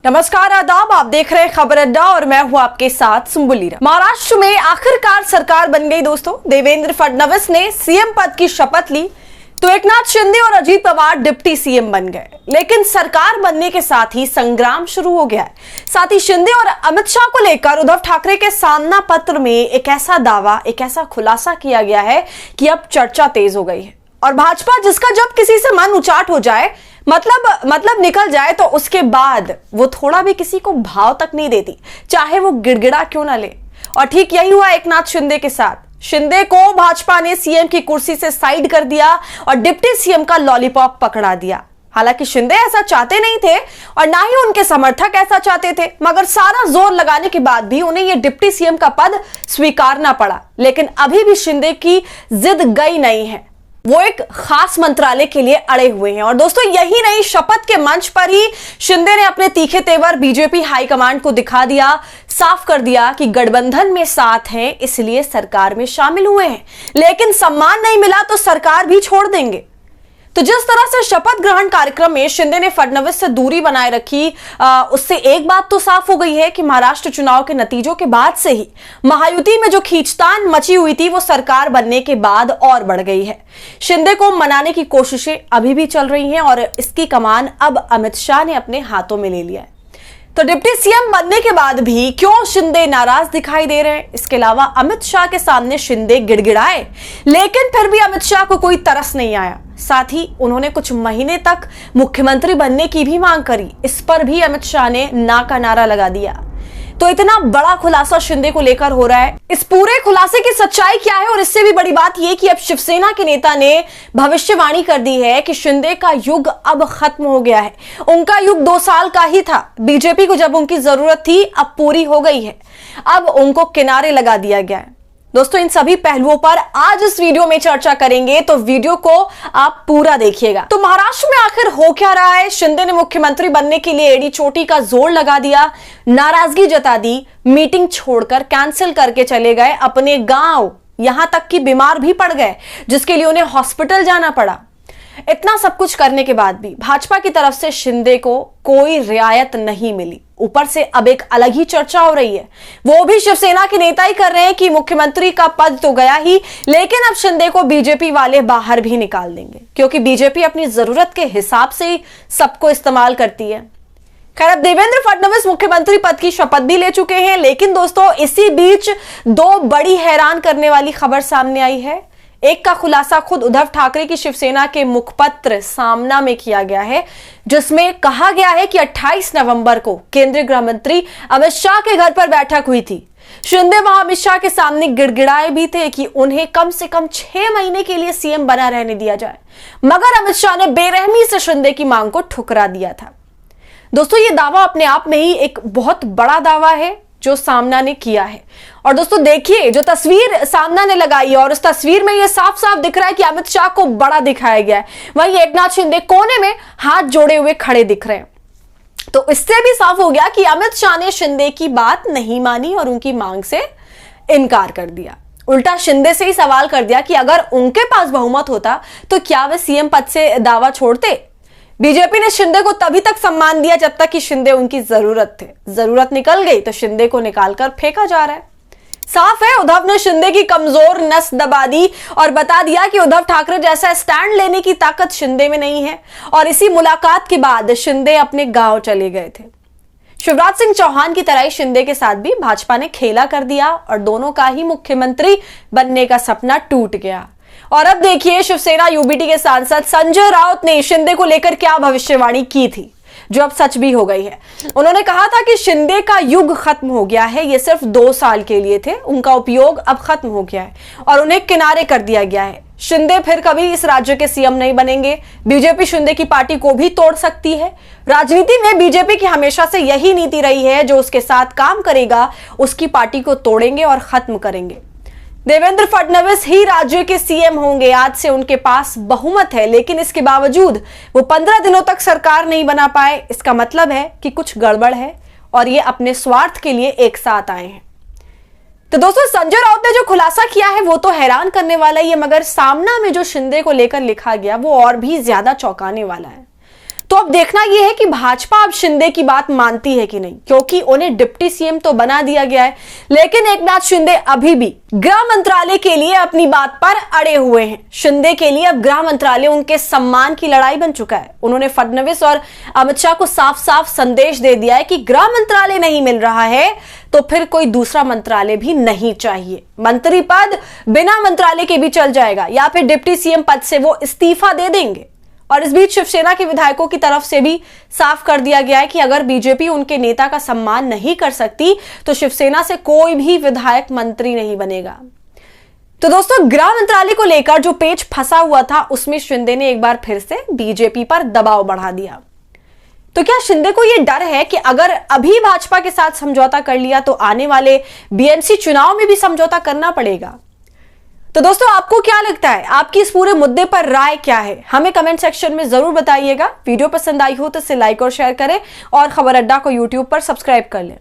नमस्कार, आदाब। आप देख रहे हैं खबर अड्डा और मैं हूं आपके साथ सुंबुली। महाराष्ट्र में आखिरकार सरकार बन गई दोस्तों। देवेंद्र फडणवीस ने सीएम पद की शपथ ली तो एकनाथ शिंदे और अजीत पवार डिप्टी सीएम बन गए। लेकिन सरकार बनने के साथ ही संग्राम शुरू हो गया है। साथ ही शिंदे और अमित शाह को लेकर उद्धव ठाकरे के सामना पत्र में एक ऐसा दावा, एक ऐसा खुलासा किया गया है कि अब चर्चा तेज हो गई है। और भाजपा, जिसका जब किसी से मन उचाट हो जाए, मतलब निकल जाए, तो उसके बाद वो थोड़ा भी किसी को भाव तक नहीं देती, चाहे वो गिड़गिड़ा क्यों ना ले। और ठीक यही हुआ एकनाथ शिंदे के साथ। शिंदे को भाजपा ने सीएम की कुर्सी से साइड कर दिया और डिप्टी सीएम का लॉलीपॉप पकड़ा दिया। हालांकि शिंदे ऐसा चाहते नहीं थे और ना ही उनके समर्थक ऐसा चाहते थे, मगर सारा जोर लगाने के बाद भी उन्हें यह डिप्टी सीएम का पद स्वीकारना पड़ा। लेकिन अभी भी शिंदे की जिद गई नहीं है। वो एक खास मंत्रालय के लिए अड़े हुए हैं। और दोस्तों, यही नहीं, शपथ के मंच पर ही शिंदे ने अपने तीखे तेवर बीजेपी हाईकमांड को दिखा दिया, साफ कर दिया कि गठबंधन में साथ हैं, इसलिए सरकार में शामिल हुए हैं, लेकिन सम्मान नहीं मिला तो सरकार भी छोड़ देंगे। तो जिस तरह से शपथ ग्रहण कार्यक्रम में शिंदे ने फडणवीस से दूरी बनाए रखी, उससे एक बात तो साफ हो गई है कि महाराष्ट्र चुनाव के नतीजों के बाद से ही महायुति में जो खींचतान मची हुई थी, वो सरकार बनने के बाद और बढ़ गई है। शिंदे को मनाने की कोशिशें अभी भी चल रही हैं और इसकी कमान अब अमित शाह ने अपने हाथों में ले लिया है। तो डिप्टी सीएम बनने के बाद भी क्यों शिंदे नाराज दिखाई दे रहे हैं? इसके अलावा अमित शाह के सामने शिंदे गिड़गिड़ाए, लेकिन फिर भी अमित शाह को कोई तरस नहीं आया। साथ ही उन्होंने कुछ महीने तक मुख्यमंत्री बनने की भी मांग करी। इस पर भी अमित शाह ने ना का नारा लगा दिया। तो इतना बड़ा खुलासा शिंदे को लेकर हो रहा है। इस पूरे खुलासे की सच्चाई क्या है? और इससे भी बड़ी बात यह कि अब शिवसेना के नेता ने भविष्यवाणी कर दी है कि शिंदे का युग अब खत्म हो गया है। उनका युग 2 साल का ही था। बीजेपी को जब उनकी जरूरत थी, अब पूरी हो गई है। अब उनको किनारे लगा दिया गया है। दोस्तों, इन सभी पहलुओं पर आज इस वीडियो में चर्चा करेंगे, तो वीडियो को आप पूरा देखिएगा। तो महाराष्ट्र में आखिर हो क्या रहा है? शिंदे ने मुख्यमंत्री बनने के लिए एड़ी चोटी का जोर लगा दिया, नाराजगी जता दी, मीटिंग छोड़कर कैंसिल करके चले गए अपने गांव, यहां तक कि बीमार भी पड़ गए, जिसके लिए उन्हें हॉस्पिटल जाना पड़ा। इतना सब कुछ करने के बाद भी भाजपा की तरफ से शिंदे को कोई रियायत नहीं मिली। ऊपर से अब एक अलग ही चर्चा हो रही है, वो भी शिवसेना के नेता ही कर रहे हैं कि मुख्यमंत्री का पद तो गया ही, लेकिन अब शिंदे को बीजेपी वाले बाहर भी निकाल देंगे, क्योंकि बीजेपी अपनी जरूरत के हिसाब से ही सबको इस्तेमाल करती है। खैर, अब देवेंद्र फडणवीस मुख्यमंत्री पद की शपथ भी ले चुके हैं। लेकिन दोस्तों, इसी बीच 2 बड़ी हैरान करने वाली खबर सामने आई है। एक का खुलासा खुद उद्धव ठाकरे की शिवसेना के मुखपत्र सामना में किया गया है, जिसमें कहा गया है कि 28 नवंबर को केंद्रीय गृह मंत्री अमित शाह के घर पर बैठक हुई थी। शिंदे वहां अमित शाह के सामने गिड़गिड़ाए भी थे कि उन्हें कम से कम 6 महीने के लिए सीएम बना रहने दिया जाए, मगर अमित शाह ने बेरहमी से शिंदे की मांग को ठुकरा दिया था। दोस्तों, यह दावा अपने आप में ही एक बहुत बड़ा दावा है जो सामना ने किया है। और दोस्तों देखिए, जो तस्वीर सामना ने लगाई है, और उस तस्वीर में यह साफ साफ दिख रहा है कि अमित शाह को बड़ा दिखाया गया है। वहीं एकनाथ शिंदे कोने में हाथ जोड़े हुए खड़े दिख रहे हैं। तो इससे भी साफ हो गया कि अमित शाह ने शिंदे की बात नहीं मानी और उनकी मांग से इनकार कर दिया। उल्टा शिंदे से ही सवाल कर दिया कि अगर उनके पास बहुमत होता तो क्या वे सीएम पद से दावा छोड़ते। बीजेपी ने शिंदे को तभी तक सम्मान दिया जब तक कि शिंदे उनकी जरूरत थे। जरूरत निकल गई तो शिंदे को निकालकर फेंका जा रहा है। साफ है, उद्धव ने शिंदे की कमजोर नस दबा दी और बता दिया कि उद्धव ठाकरे जैसा स्टैंड लेने की ताकत शिंदे में नहीं है। और इसी मुलाकात के बाद शिंदे अपने गांव चले गए थे। शिवराज सिंह चौहान की तरह ही शिंदे के साथ भी भाजपा ने खेला कर दिया और दोनों का ही मुख्यमंत्री बनने का सपना टूट गया। और अब देखिए, शिवसेना यूबीटी के सांसद संजय राउत ने शिंदे को लेकर क्या भविष्यवाणी की थी, जो अब सच भी हो गई है। उन्होंने कहा था कि शिंदे का युग खत्म हो गया है, ये सिर्फ 2 साल के लिए थे, उनका उपयोग अब खत्म हो गया है और उन्हें किनारे कर दिया गया है। शिंदे फिर कभी इस राज्य के सीएम नहीं बनेंगे। बीजेपी शिंदे की पार्टी को भी तोड़ सकती है। राजनीति में बीजेपी की हमेशा से यही नीति रही है, जो उसके साथ काम करेगा उसकी पार्टी को तोड़ेंगे और खत्म करेंगे। देवेंद्र फडणवीस ही राज्य के सीएम होंगे। आज से उनके पास बहुमत है, लेकिन इसके बावजूद वो 15 दिनों तक सरकार नहीं बना पाए। इसका मतलब है कि कुछ गड़बड़ है और ये अपने स्वार्थ के लिए एक साथ आए हैं। तो दोस्तों, संजय राउत ने जो खुलासा किया है वो तो हैरान करने वाला ही है, मगर सामना में जो शिंदे को लेकर लिखा गया वो और भी ज्यादा चौंकाने वाला है। तो अब देखना यह है कि भाजपा अब शिंदे की बात मानती है कि नहीं, क्योंकि उन्हें डिप्टी सीएम तो बना दिया गया है, लेकिन एकनाथ शिंदे अभी भी गृह मंत्रालय के लिए अपनी बात पर अड़े हुए हैं। शिंदे के लिए अब गृह मंत्रालय उनके सम्मान की लड़ाई बन चुका है। उन्होंने फडणवीस और अमित शाह को साफ साफ संदेश दे दिया है कि गृह मंत्रालय नहीं मिल रहा है तो फिर कोई दूसरा मंत्रालय भी नहीं चाहिए। मंत्री पद बिना मंत्रालय के भी चल जाएगा या फिर डिप्टी सीएम पद से वो इस्तीफा दे देंगे। और इस बीच शिवसेना के विधायकों की तरफ से भी साफ कर दिया गया है कि अगर बीजेपी उनके नेता का सम्मान नहीं कर सकती तो शिवसेना से कोई भी विधायक मंत्री नहीं बनेगा। तो दोस्तों, गृह मंत्रालय को लेकर जो पेच फंसा हुआ था उसमें शिंदे ने एक बार फिर से बीजेपी पर दबाव बढ़ा दिया। तो क्या शिंदे को यह डर है कि अगर अभी भाजपा के साथ समझौता कर लिया तो आने वाले बीएमसी चुनाव में भी समझौता करना पड़ेगा? तो दोस्तों, आपको क्या लगता है? आपकी इस पूरे मुद्दे पर राय क्या है? हमें कमेंट सेक्शन में जरूर बताइएगा। वीडियो पसंद आई हो तो इसे लाइक और शेयर करें और खबर अड्डा को यूट्यूब पर सब्सक्राइब कर लें।